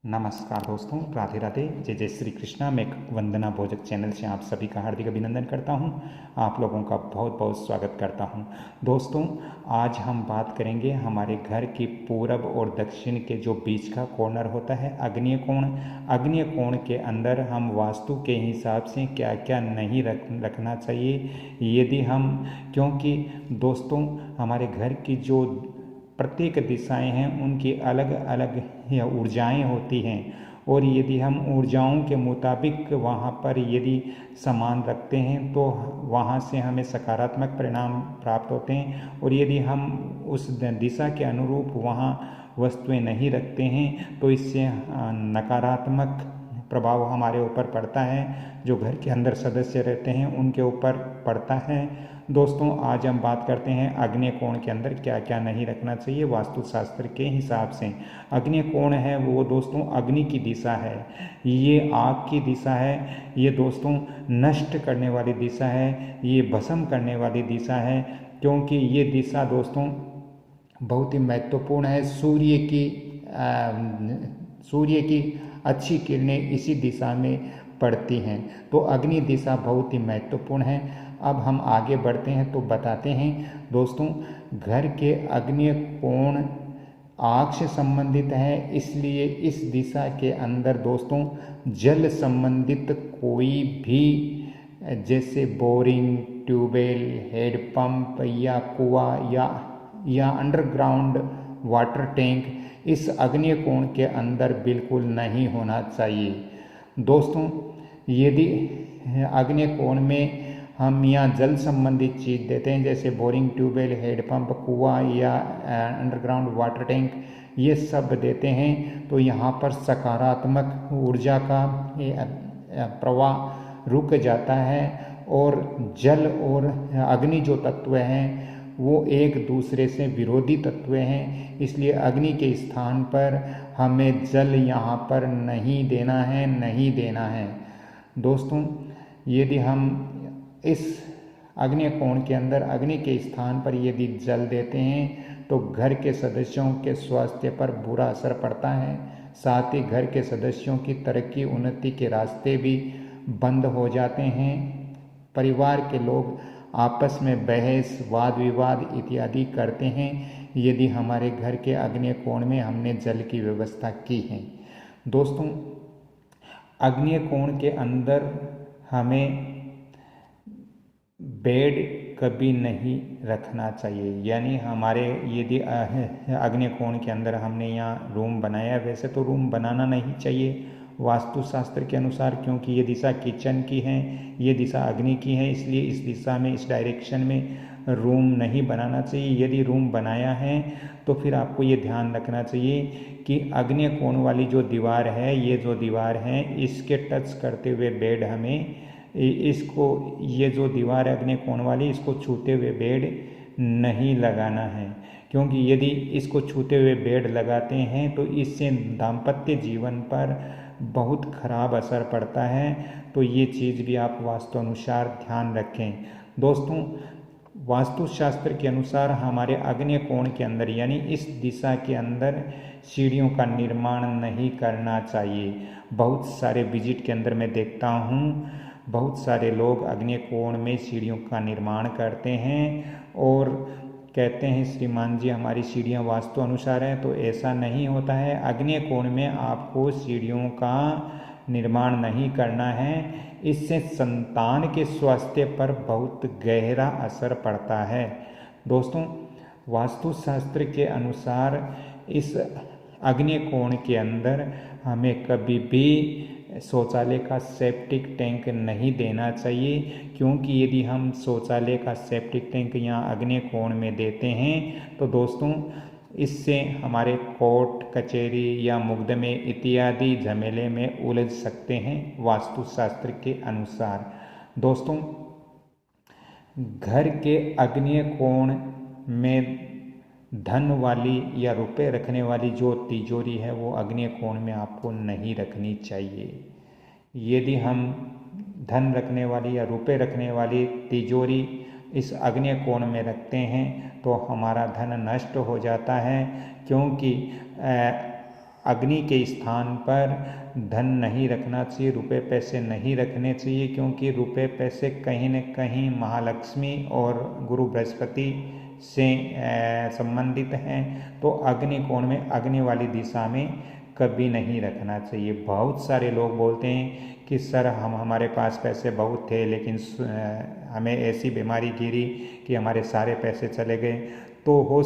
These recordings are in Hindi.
नमस्कार दोस्तों, राधे राधे, जय जय श्री कृष्णा। मैं वंदना भोजक चैनल से आप सभी का हार्दिक अभिनंदन करता हूं। आप लोगों का बहुत बहुत स्वागत करता हूं। दोस्तों, आज हम बात करेंगे हमारे घर की पूरब और दक्षिण के जो बीच का कॉर्नर होता है, आग्नेय कोण। आग्नेय कोण के अंदर हम वास्तु के हिसाब से क्या क्या नहीं रखना चाहिए, यदि हम, क्योंकि दोस्तों हमारे घर की जो प्रत्येक दिशाएं हैं उनकी अलग अलग ऊर्जाएं होती हैं, और यदि हम ऊर्जाओं के मुताबिक वहाँ पर यदि सामान रखते हैं तो वहाँ से हमें सकारात्मक परिणाम प्राप्त होते हैं, और यदि हम उस दिशा के अनुरूप वहाँ वस्तुएं नहीं रखते हैं तो इससे नकारात्मक प्रभाव हमारे ऊपर पड़ता है, जो घर के अंदर सदस्य रहते हैं उनके ऊपर पड़ता है। दोस्तों, आज हम बात करते हैं आग्नेय कोण के अंदर क्या क्या नहीं रखना चाहिए वास्तुशास्त्र के हिसाब से। आग्नेय कोण है वो दोस्तों अग्नि की दिशा है, ये आग की दिशा है, ये दोस्तों नष्ट करने वाली दिशा है, ये भस्म करने वाली दिशा है, क्योंकि ये दिशा दोस्तों बहुत ही महत्वपूर्ण है। सूर्य की अच्छी किरणें इसी दिशा में पड़ती हैं, तो अग्नि दिशा बहुत ही महत्वपूर्ण है। अब हम आगे बढ़ते हैं तो बताते हैं दोस्तों, घर के आग्नेय कोण आग से संबंधित है, इसलिए इस दिशा के अंदर दोस्तों जल संबंधित कोई भी, जैसे बोरिंग, ट्यूबवेल, हेडपंप या कुआं या अंडरग्राउंड वाटर टैंक इस आग्नेय कोण के अंदर बिल्कुल नहीं होना चाहिए। दोस्तों, यदि आग्नेय कोण में हम यहाँ जल संबंधित चीज़ देते हैं, जैसे बोरिंग, ट्यूबवेल, हेडपंप, कुआं या अंडरग्राउंड वाटर टैंक, ये सब देते हैं तो यहाँ पर सकारात्मक ऊर्जा का प्रवाह रुक जाता है, और जल और अग्नि जो तत्व हैं वो एक दूसरे से विरोधी तत्व हैं, इसलिए अग्नि के स्थान पर हमें जल यहाँ पर नहीं देना है। दोस्तों, यदि हम इस आग्नेय कोण के अंदर अग्नि के स्थान पर यदि जल देते हैं तो घर के सदस्यों के स्वास्थ्य पर बुरा असर पड़ता है, साथ ही घर के सदस्यों की तरक्की उन्नति के रास्ते भी बंद हो जाते हैं। परिवार के लोग आपस में बहस, वाद विवाद इत्यादि करते हैं यदि हमारे घर के आग्नेय कोण में हमने जल की व्यवस्था की है। दोस्तों, आग्नेय कोण के अंदर हमें बेड कभी नहीं रखना चाहिए, यानी हमारे यदि आग्नेय कोण के अंदर हमने यहाँ रूम बनाया, वैसे तो रूम बनाना नहीं चाहिए वास्तुशास्त्र के अनुसार, क्योंकि ये दिशा किचन की है, ये दिशा अग्नि की है, इसलिए इस दिशा में, इस डायरेक्शन में रूम नहीं बनाना चाहिए। यदि रूम बनाया है तो फिर आपको ये ध्यान रखना चाहिए कि आग्नेय कोण वाली जो दीवार है, ये जो दीवार है इसके टच करते हुए बेड हमें, इसको, ये जो दीवार है आग्नेय कोण वाली, इसको छूते हुए बेड नहीं लगाना है, क्योंकि यदि इसको छूते हुए बेड लगाते हैं तो इससे दाम्पत्य जीवन पर बहुत खराब असर पड़ता है, तो ये चीज़ भी आप वास्तु अनुसार ध्यान रखें। दोस्तों, वास्तुशास्त्र के अनुसार हमारे आग्नेय कोण के अंदर, यानी इस दिशा के अंदर सीढ़ियों का निर्माण नहीं करना चाहिए। बहुत सारे विजिट के अंदर मैं देखता हूँ, बहुत सारे लोग आग्नेय कोण में सीढ़ियों का निर्माण करते हैं और कहते हैं श्रीमान जी हमारी सीढ़ियाँ वास्तु अनुसार हैं, तो ऐसा नहीं होता है। आग्नेय कोण में आपको सीढ़ियों का निर्माण नहीं करना है, इससे संतान के स्वास्थ्य पर बहुत गहरा असर पड़ता है। दोस्तों, वास्तुशास्त्र के अनुसार इस आग्नेय कोण के अंदर हमें कभी भी शौचालय का सेप्टिक टैंक नहीं देना चाहिए, क्योंकि यदि हम शौचालय का सेप्टिक टैंक यहाँ आग्नेय कोण में देते हैं तो दोस्तों इससे हमारे कोर्ट कचहरी या मुकदमे इत्यादि झमेले में उलझ सकते हैं वास्तुशास्त्र के अनुसार। दोस्तों, घर के आग्नेय कोण में धन वाली या रुपए रखने वाली जो तिजोरी है वो आग्नेय कोण में आपको नहीं रखनी चाहिए। यदि हम धन रखने वाली या रुपए रखने वाली तिजोरी इस आग्नेय कोण में रखते हैं तो हमारा धन नष्ट हो जाता है, क्योंकि अग्नि के स्थान पर धन नहीं रखना चाहिए, रुपए पैसे नहीं रखने चाहिए, क्योंकि रुपए पैसे कहीं न कहीं महालक्ष्मी और गुरु बृहस्पति से संबंधित हैं। तो अग्नि कोण में, अग्नि वाली दिशा में कभी नहीं रखना चाहिए। बहुत सारे लोग बोलते हैं कि सर हमारे पास पैसे बहुत थे, लेकिन हमें ऐसी बीमारी गिरी कि हमारे सारे पैसे चले गए। तो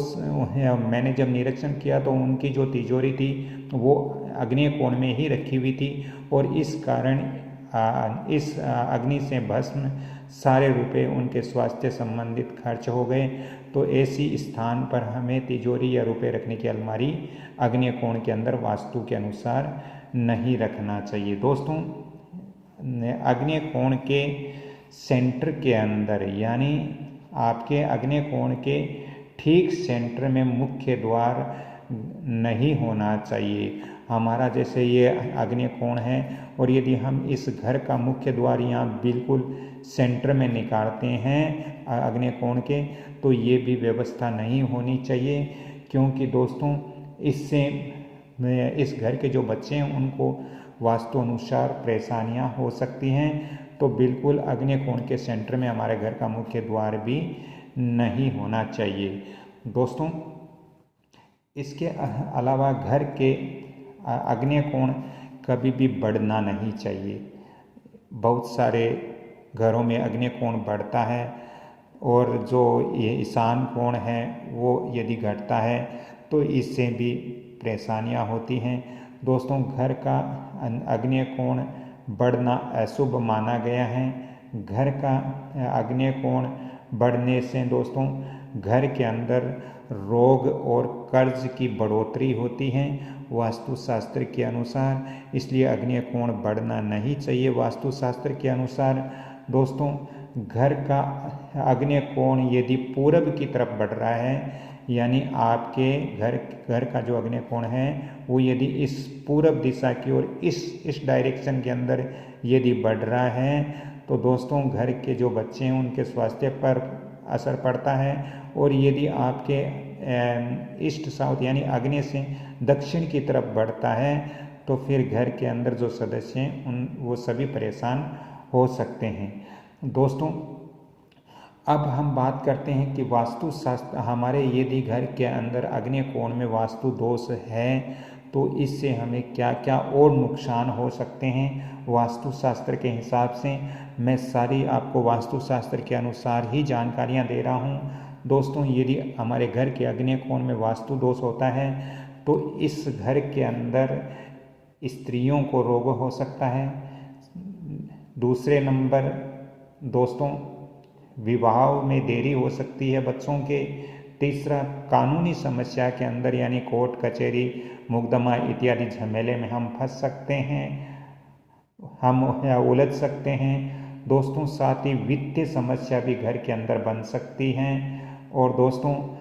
मैंने जब निरीक्षण किया तो उनकी जो तिजोरी थी वो अग्नि कोण में ही रखी हुई थी, और इस कारण इस अग्नि से भस्म सारे रुपए उनके स्वास्थ्य संबंधित खर्च हो गए। तो ऐसी स्थान पर हमें तिजोरी या रुपए रखने की अलमारी अग्नि कोण के अंदर वास्तु के अनुसार नहीं रखना चाहिए। दोस्तों, अग्नि कोण के सेंटर के अंदर, यानी आपके अग्नि कोण के ठीक सेंटर में मुख्य द्वार नहीं होना चाहिए। हमारा जैसे ये अग्नि कोण है, और यदि हम इस घर का मुख्य द्वार यहाँ बिल्कुल सेंटर में निकालते हैं अग्नि कोण के, तो ये भी व्यवस्था नहीं होनी चाहिए, क्योंकि दोस्तों इससे इस घर के जो बच्चे हैं उनको वास्तु अनुसार परेशानियाँ हो सकती हैं। तो बिल्कुल अग्नि कोण के सेंटर में हमारे घर का मुख्य द्वार भी नहीं होना चाहिए। दोस्तों, इसके अलावा घर के अग्नि कोण कभी भी बढ़ना नहीं चाहिए। बहुत सारे घरों में अग्नि कोण बढ़ता है, और जो ये ईशान कोण है वो यदि घटता है तो इससे भी परेशानियां होती हैं। दोस्तों, घर का अग्नि कोण बढ़ना अशुभ माना गया है। घर का अग्नि कोण बढ़ने से दोस्तों घर के अंदर रोग और कर्ज की बढ़ोतरी होती है वास्तुशास्त्र के अनुसार, इसलिए अग्नि कोण बढ़ना नहीं चाहिए वास्तुशास्त्र के अनुसार। दोस्तों, घर का अग्नि कोण यदि पूरब की तरफ बढ़ रहा है, यानी आपके घर का जो अग्नि कोण है वो यदि इस पूरब दिशा की ओर इस डायरेक्शन के अंदर यदि बढ़ रहा है, तो दोस्तों घर के जो बच्चे हैं उनके स्वास्थ्य पर असर पड़ता है। और यदि आपके ईस्ट साउथ यानी आग्नेय से दक्षिण की तरफ बढ़ता है, तो फिर घर के अंदर जो सदस्य हैं वो सभी परेशान हो सकते हैं। दोस्तों, अब हम बात करते हैं कि वास्तु शास्त्र हमारे यदि घर के अंदर अग्नि कोण में वास्तु दोष है तो इससे हमें क्या क्या और नुकसान हो सकते हैं वास्तु शास्त्र के हिसाब से। मैं सारी आपको वास्तु शास्त्र के अनुसार ही जानकारियां दे रहा हूं। दोस्तों, यदि हमारे घर के अग्नि कोण में वास्तु दोष होता है तो इस घर के अंदर स्त्रियों को रोग हो सकता है। दूसरे नंबर दोस्तों, विवाह में देरी हो सकती है बच्चों के। तीसरा, कानूनी समस्या के अंदर यानी कोर्ट कचहरी मुकदमा इत्यादि झमेले में हम फंस सकते हैं, हम उलझ सकते हैं। दोस्तों, साथ ही वित्तीय समस्या भी घर के अंदर बन सकती हैं। और दोस्तों,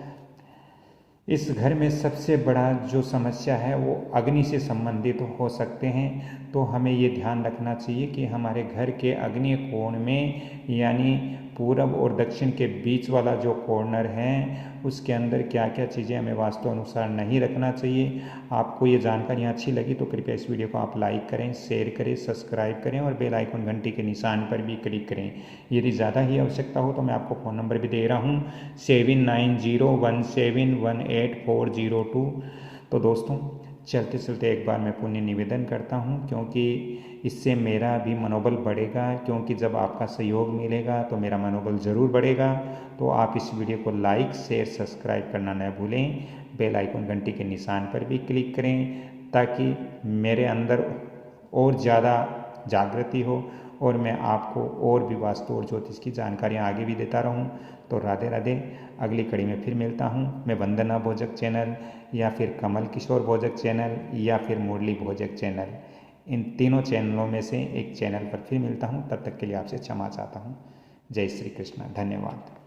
इस घर में सबसे बड़ा जो समस्या है वो अग्नि से संबंधित हो सकते हैं। तो हमें ये ध्यान रखना चाहिए कि हमारे घर के अग्नि कोण में यानी पूरब और दक्षिण के बीच वाला जो कॉर्नर है उसके अंदर क्या क्या चीज़ें हमें वास्तु अनुसार नहीं रखना चाहिए। आपको ये जानकारियाँ अच्छी लगी तो कृपया इस वीडियो को आप लाइक करें, शेयर करें, सब्सक्राइब करें और बेल आइकन घंटी के निशान पर भी क्लिक करें। यदि ज़्यादा ही आवश्यकता हो तो मैं आपको फ़ोन नंबर भी दे रहा हूँ 7901718402। तो दोस्तों, चलते चलते एक बार मैं पुण्य निवेदन करता हूँ, क्योंकि इससे मेरा भी मनोबल बढ़ेगा, क्योंकि जब आपका सहयोग मिलेगा तो मेरा मनोबल ज़रूर बढ़ेगा। तो आप इस वीडियो को लाइक, शेयर, सब्सक्राइब करना न भूलें। बेल आइकन घंटी के निशान पर भी क्लिक करें ताकि मेरे अंदर और ज़्यादा जागृति हो और मैं आपको और भी वास्तु और ज्योतिष की जानकारियाँ आगे भी देता रहूँ। तो राधे राधे। अगली कड़ी में फिर मिलता हूँ। मैं वंदना भोजक चैनल या फिर कमल किशोर भोजक चैनल या फिर मुरली भोजक चैनल, इन तीनों चैनलों में से एक चैनल पर फिर मिलता हूँ। तब तक के लिए आपसे क्षमा चाहता हूँ। जय श्री कृष्ण। धन्यवाद।